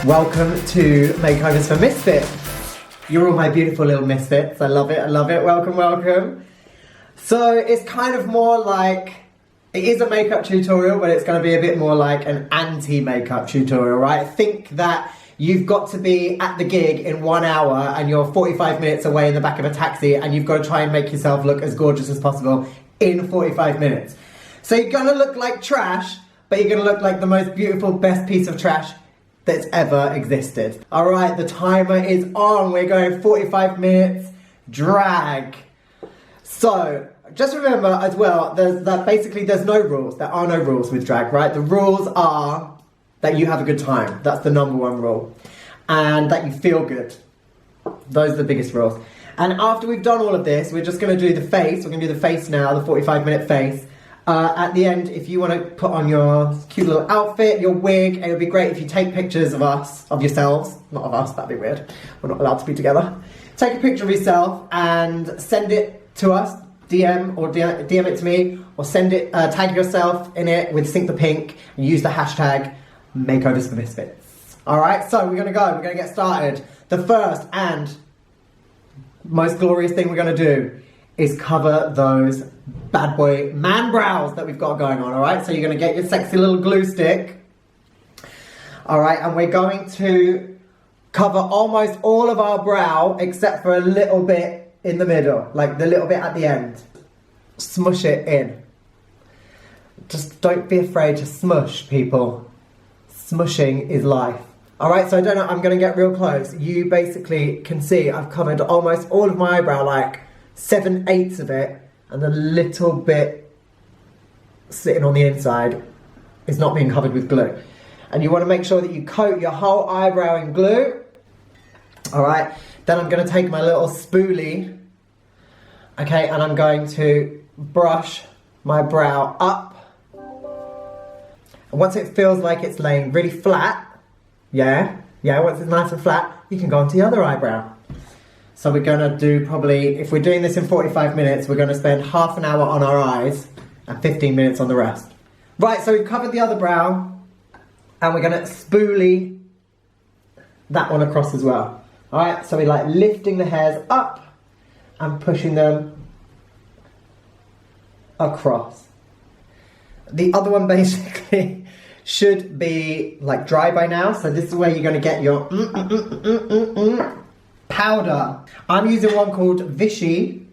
Welcome to Makeovers for Misfits. You're all my beautiful little misfits. I love it, I love it. Welcome, welcome. So it's kind of more like, it is a makeup tutorial, but it's going to be a bit more like an anti-makeup tutorial, right? Think that you've got to be at the gig in 1 hour and you're 45 minutes away in the back of a taxi and you've got to try and make yourself look as gorgeous as possible in 45 minutes. So you're going to look like trash, but you're going to look like the most beautiful, best piece of trash that's ever existed. Alright, the timer is on. We're going 45 minutes drag. So, just remember as well, there's no rules. There are no rules with drag, right? The rules are that you have a good time. That's the number one rule. And that you feel good. Those are the biggest rules. And after we've done all of this, we're just going to do the face. We're going to do the face now, the 45-minute face. At the end, if you want to put on your cute little outfit, your wig, it would be great if you take pictures of us, of yourselves, not of us, that'd be weird, we're not allowed to be together. Take a picture of yourself and send it to us, DM it to me, or send it, tag yourself in it with Sync the Pink, and use the hashtag Makeovers for Misfits. Alright, so we're going to get started. The first and most glorious thing we're going to do is cover those bad boy man brows that we've got going on, alright? So you're going to get your sexy little glue stick, alright, and we're going to cover almost all of our brow except for a little bit in the middle, like the little bit at the end. Smush it in. Just don't be afraid to smush, people. Smushing is life. Alright, so I don't know, I'm going to get real close. You basically can see I've covered almost all of my eyebrow, like 7/8 of it, and a little bit sitting on the inside is not being covered with glue. And you want to make sure that you coat your whole eyebrow in glue. Alright, then I'm going to take my little spoolie, okay, and I'm going to brush my brow up. And once it feels like it's laying really flat, once it's nice and flat, you can go on to the other eyebrow. So we're going to do probably, if we're doing this in 45 minutes, we're going to spend half an hour on our eyes and 15 minutes on the rest. Right, so we've covered the other brow and we're going to spoolie that one across as well. Alright, so we're like lifting the hairs up and pushing them across. The other one basically should be like dry by now, so this is where you're going to get your powder. I'm using one called Vichy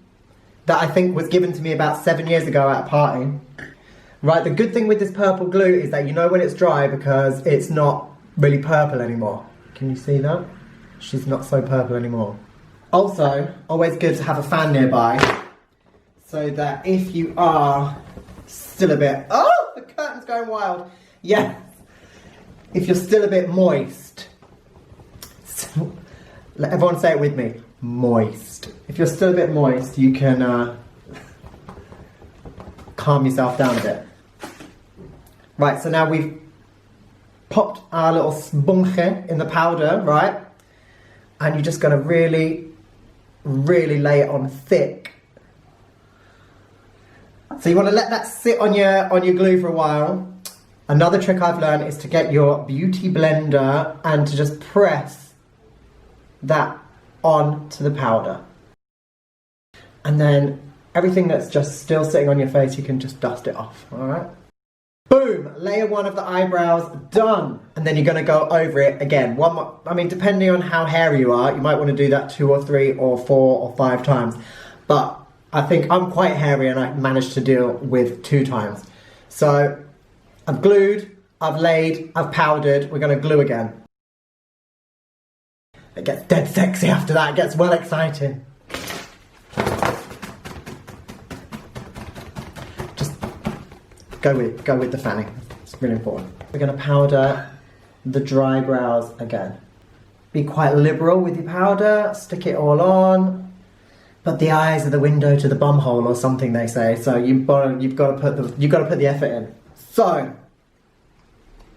that I think was given to me about 7 years ago at a party. Right, the good thing with this purple glue is that you know when it's dry because it's not really purple anymore. Can you see that? She's not so purple anymore. Also, always good to have a fan nearby so that if you are still a bit... Oh, the curtain's going wild. Yes. If you're still a bit moist... Let everyone say it with me. Moist. If you're still a bit moist, you can calm yourself down a bit. Right, so now we've popped our little sponge in the powder, right? And you're just going to really, really lay it on thick. So you want to let that sit on your glue for a while. Another trick I've learned is to get your beauty blender and to just press that onto the powder. And then everything that's just still sitting on your face, you can just dust it off, alright? Boom! Layer one of the eyebrows done. And then you're going to go over it again. One more, I mean, depending on how hairy you are, you might want to do that 2 or 3 or 4 or 5 times. But I think I'm quite hairy and I managed to deal with 2 times. So I've glued, I've laid, I've powdered, we're going to glue again. It gets dead sexy after that, it gets well exciting. Just go with the fanning, it's really important. We're going to powder the dry brows again. Be quite liberal with your powder, stick it all on. But the eyes are the window to the bumhole or something they say, so you've got to put the effort in. So,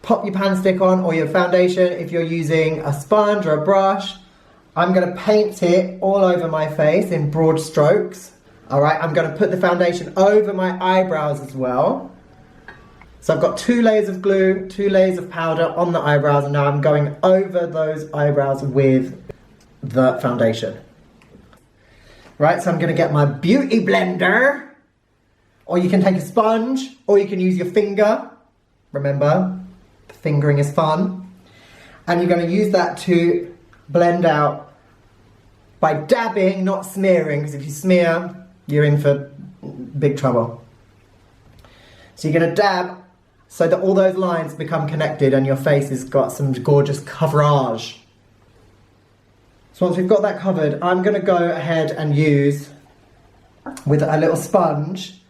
pop your pan stick on or your foundation if you're using a sponge or a brush. I'm going to paint it all over my face in broad strokes. Alright, I'm going to put the foundation over my eyebrows as well. So I've got 2 layers of glue, 2 layers of powder on the eyebrows, and now I'm going over those eyebrows with the foundation. Right, so I'm gonna get my beauty blender, or you can take a sponge, or you can use your finger. Remember, fingering is fun. And you're gonna use that to blend out by dabbing, not smearing, because if you smear, you're in for big trouble. So you're gonna dab so that all those lines become connected and your face has got some gorgeous coverage. So once we've got that covered, I'm gonna go ahead and use, with a little sponge,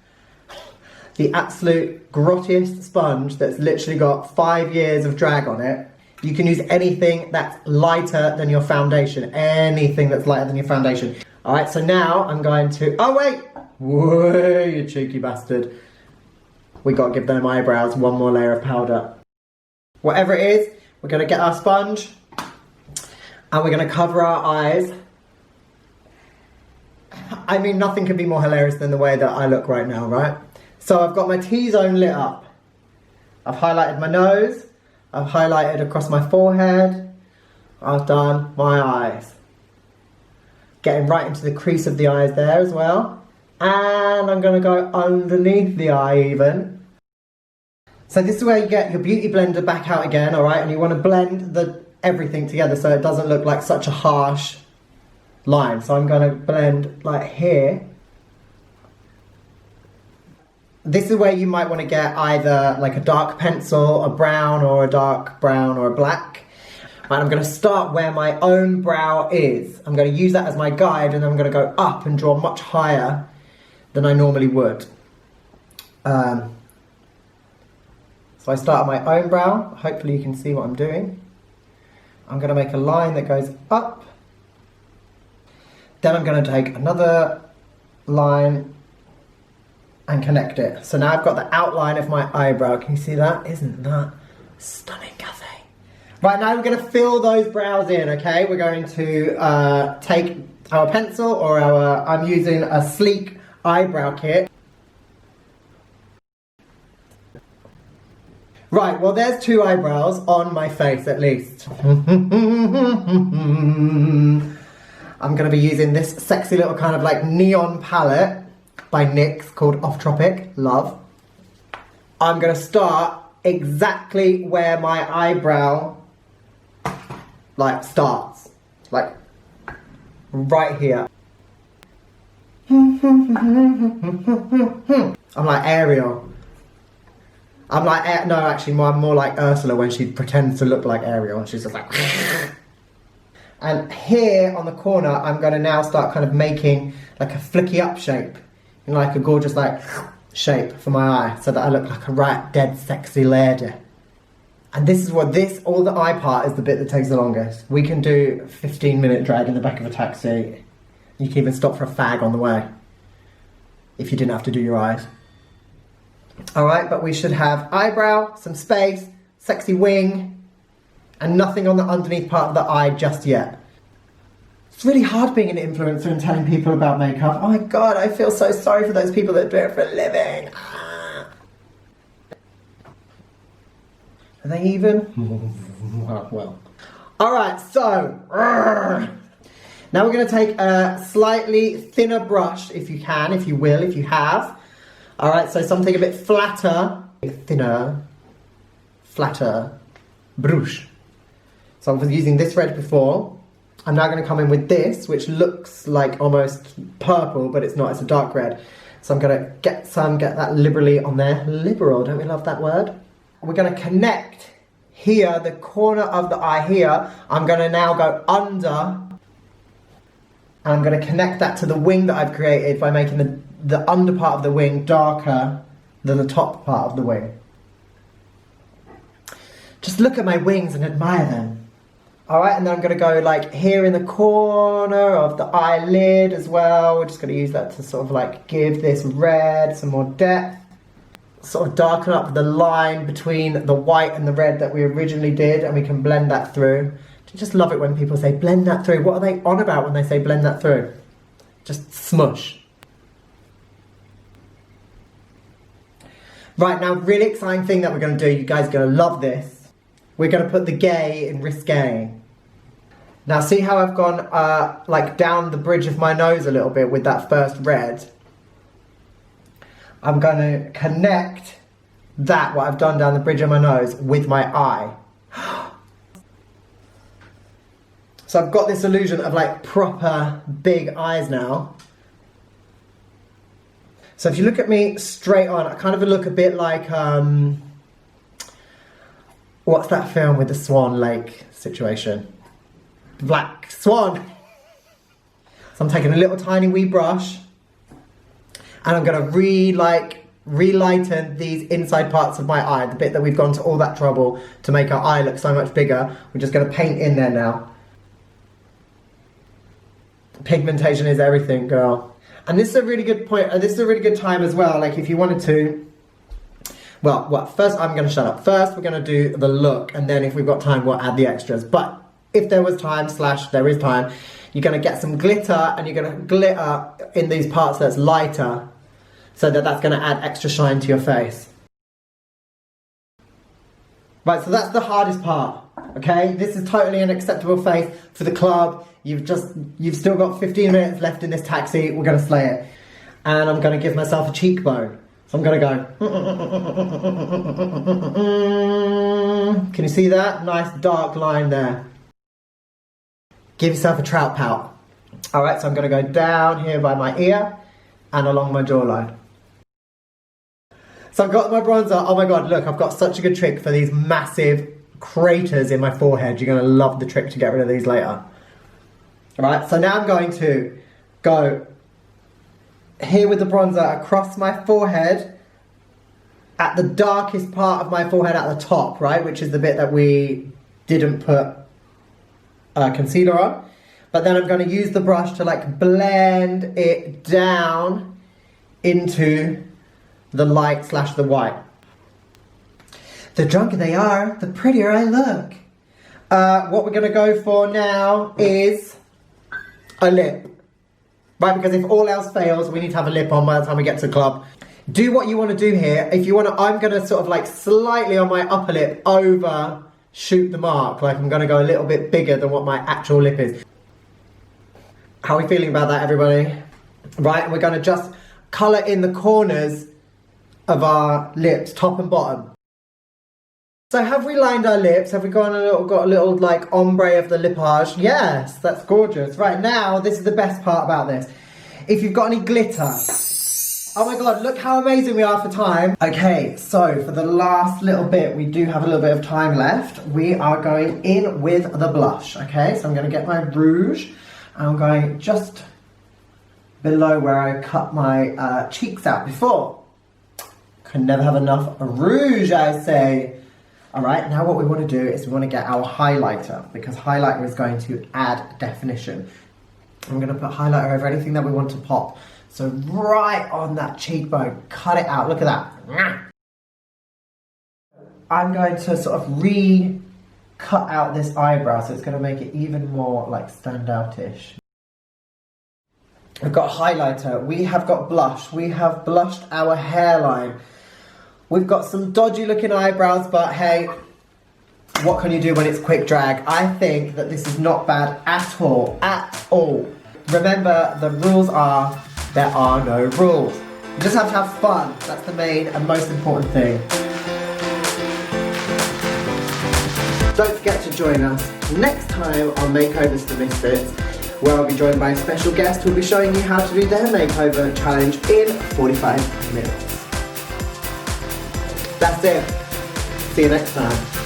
the absolute grottiest sponge that's literally got 5 years of drag on it. You can use anything that's lighter than your foundation. Anything that's lighter than your foundation. All right, so now I'm going to, oh wait! Whoa, you cheeky bastard. We gotta give them eyebrows 1 more layer of powder. Whatever it is, we're gonna get our sponge and we're gonna cover our eyes. I mean, nothing could be more hilarious than the way that I look right now, right? So I've got my T-zone lit up. I've highlighted my nose. I've highlighted across my forehead. I've done my eyes. Getting right into the crease of the eyes there as well. And I'm gonna go underneath the eye even. So this is where you get your beauty blender back out again, all right? And you wanna blend everything together so it doesn't look like such a harsh line. So I'm gonna blend like here. This is where you might wanna get either like a dark pencil, a brown, or a dark brown, or a black. Right, I'm gonna start where my own brow is. I'm gonna use that as my guide, and then I'm gonna go up and draw much higher than I normally would. So I start at my own brow. Hopefully you can see what I'm doing. I'm gonna make a line that goes up. Then I'm gonna take another line and connect it. So now I've got the outline of my eyebrow. Can you see that? Isn't that stunning, Cathy? Right, now we're gonna fill those brows in, okay? We're going to take our pencil or I'm using a sleek eyebrow kit. Right, well there's 2 eyebrows on my face at least. I'm gonna be using this sexy little kind of like neon palette by NYX called Off Tropic, love. I'm gonna start exactly where my eyebrow like starts, like right here. I'm like Ariel. I'm like, no, actually, I'm more like Ursula when she pretends to look like Ariel and she's just like. And here on the corner, I'm going to now start kind of making like a flicky up shape, you know, like a gorgeous like shape for my eye, so that I look like a right dead sexy lady. And this is what all the eye part is the bit that takes the longest. We can do 15-minute drag in the back of a taxi. You can even stop for a fag on the way if you didn't have to do your eyes. All right, but we should have eyebrow, some space, sexy wing, and nothing on the underneath part of the eye just yet. It's really hard being an influencer and telling people about makeup. Oh my God, I feel so sorry for those people that do it for a living. Are they even? Well. All right, so now we're going to take a slightly thinner brush, if you can, if you will, if you have. All right, so something a bit flatter, thinner, flatter brush. So I was using this red before. I'm now going to come in with this, which looks like almost purple, but it's not, it's a dark red. So I'm going to get that liberally on there. Liberal, don't we love that word? We're going to connect here, the corner of the eye here. I'm going to now go under, and I'm going to connect that to the wing that I've created by making the under part of the wing darker than the top part of the wing. Just look at my wings and admire them. Alright, and then I'm going to go like here in the corner of the eyelid as well. We're just going to use that to sort of like give this red some more depth. Sort of darken up the line between the white and the red that we originally did, and we can blend that through. I just love it when people say blend that through. What are they on about when they say blend that through? Just smush. Right, now really exciting thing that we're going to do, you guys are going to love this. We're going to put the gay in risque. Now see how I've gone like down the bridge of my nose a little bit with that first red? I'm going to connect that, what I've done down the bridge of my nose, with my eye. So I've got this illusion of like proper big eyes now. So if you look at me straight on, I kind of look a bit like, what's that film with the Swan Lake situation? Black Swan. So I'm taking a little tiny wee brush and I'm going to relighten these inside parts of my eye, the bit that we've gone to all that trouble to make our eye look so much bigger. We're just going to paint in there now. Pigmentation is everything, girl. And this is a really good point, this is a really good time as well, like if you wanted to, well, first I'm going to shut up. First we're going to do the look, and then if we've got time we'll add the extras. But if there was time, / there is time, you're going to get some glitter, and you're going to glitter in these parts that's lighter, so that's going to add extra shine to your face. Right, so that's the hardest part, okay? This is totally an acceptable face for the club. You've still got 15 minutes left in this taxi. We're going to slay it. And I'm going to give myself a cheekbone. So I'm going to go. Can you see that? Nice dark line there. Give yourself a trout pout. All right, so I'm going to go down here by my ear and along my jawline. So I've got my bronzer. Oh my God, look, I've got such a good trick for these massive craters in my forehead. You're going to love the trick to get rid of these later. Alright, so now I'm going to go here with the bronzer across my forehead at the darkest part of my forehead at the top, right, which is the bit that we didn't put concealer on. But then I'm going to use the brush to like blend it down into the light / the white. The drunker they are, the prettier I look. What we're going to go for now is a lip, right? Because if all else fails, we need to have a lip on by the time we get to the club. Do what you want to do here. If you want to, I'm going to sort of like slightly on my upper lip overshoot the mark. Like I'm going to go a little bit bigger than what my actual lip is. How are we feeling about that, everybody? Right, and we're going to just colour in the corners of our lips, top and bottom. So have we lined our lips? Have we got a little like ombre of the lippage? Yes, that's gorgeous. Right, now, this is the best part about this. If you've got any glitter. Oh my God, look how amazing we are for time. Okay, so for the last little bit, we do have a little bit of time left. We are going in with the blush, okay? So I'm gonna get my rouge. And I'm going just below where I cut my cheeks out before. Can never have enough rouge, I say. All right, now what we want to do is we want to get our highlighter, because highlighter is going to add definition. I'm going to put highlighter over anything that we want to pop. So right on that cheekbone, cut it out. Look at that. I'm going to sort of cut out this eyebrow, so it's going to make it even more like stand out-ish. We've got highlighter, we have got blush, we have blushed our hairline. We've got some dodgy looking eyebrows, but hey, what can you do when it's quick drag? I think that this is not bad at all, Remember, the rules are, there are no rules. You just have to have fun. That's the main and most important thing. Don't forget to join us next time on Makeovers for Misfits, where I'll be joined by a special guest who'll be showing you how to do their makeover challenge in 45 minutes. That's it. See you next time.